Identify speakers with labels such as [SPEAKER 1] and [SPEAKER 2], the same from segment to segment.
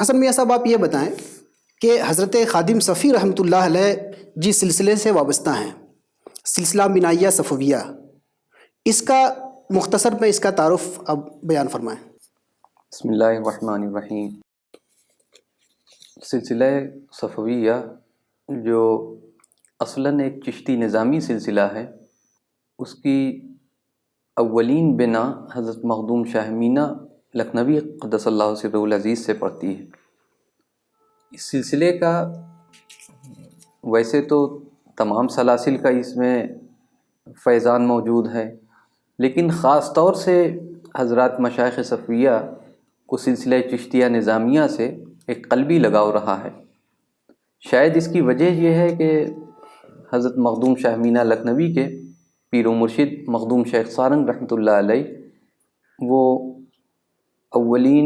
[SPEAKER 1] حسن میاں صاحب آپ یہ بتائیں کہ حضرت خادم صفی رحمۃ اللہ علیہ جس سلسلے سے وابستہ ہیں، سلسلہ منائیہ صفویہ، اس کا مختصر میں اس کا تعارف اب بیان فرمائیں۔
[SPEAKER 2] بسم اللہ الرحمن الرحیم۔ سلسلہ صفویہ جو اصلاً ایک چشتی نظامی سلسلہ ہے، اس کی اولین بنا حضرت مخدوم شاہ مینا لکھنوی قدس اللہ سرہ العزیز سے پڑتی ہے۔ اس سلسلے کا ویسے تو تمام سلاسل کا اس میں فیضان موجود ہے، لیکن خاص طور سے حضرات مشائخ صفویہ کو سلسلہ چشتیہ نظامیہ سے ایک قلبی لگاؤ رہا ہے۔ شاید اس کی وجہ یہ ہے کہ حضرت مخدوم شاہ مینا لکھنوی کے پیر و مرشد مخدوم شیخ سارنگ رحمۃ اللہ علیہ وہ اولین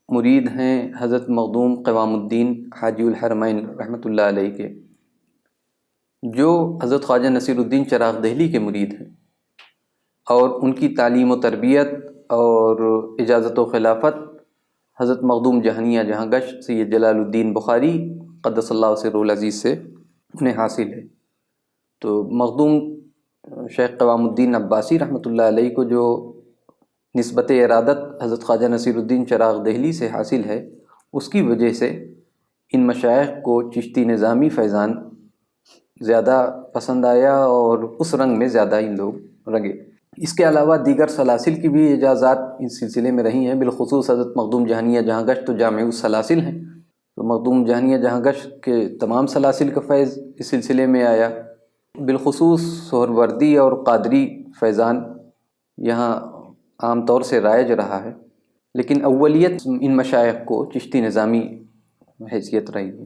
[SPEAKER 2] مرید ہیں حضرت مخدوم قوام الدین حاجی الحرمین رحمۃ اللہ علیہ کے، جو حضرت خواجہ نصیر الدین چراغ دہلی کے مرید ہیں، اور ان کی تعلیم و تربیت اور اجازت و خلافت حضرت مخدوم جہانیہ جہاں گشت سید جلال الدین بخاری قدس اللہ سرہ العزیز سے انہیں حاصل ہے۔ تو مخدوم شیخ قوام الدین عباسی رحمۃ اللہ علیہ کو جو نسبت ارادت حضرت خواجہ نصیر الدین چراغ دہلی سے حاصل ہے، اس کی وجہ سے ان مشائخ کو چشتی نظامی فیضان زیادہ پسند آیا اور اس رنگ میں زیادہ ان لوگ رنگے۔ اس کے علاوہ دیگر سلاسل کی بھی اجازات اس سلسلے میں رہی ہیں، بالخصوص حضرت مخدوم جہانیہ جہاں گشت تو جامع السلاسل ہیں، تو مخدوم جہانیہ جہاں گشت کے تمام سلاسل کا فیض اس سلسلے میں آیا، بالخصوص سہروردی اور قادری فیضان یہاں عام طور سے رائج رہا ہے، لیکن اولیت ان مشائخ کو چشتی نظامی حیثیت رہی ہے۔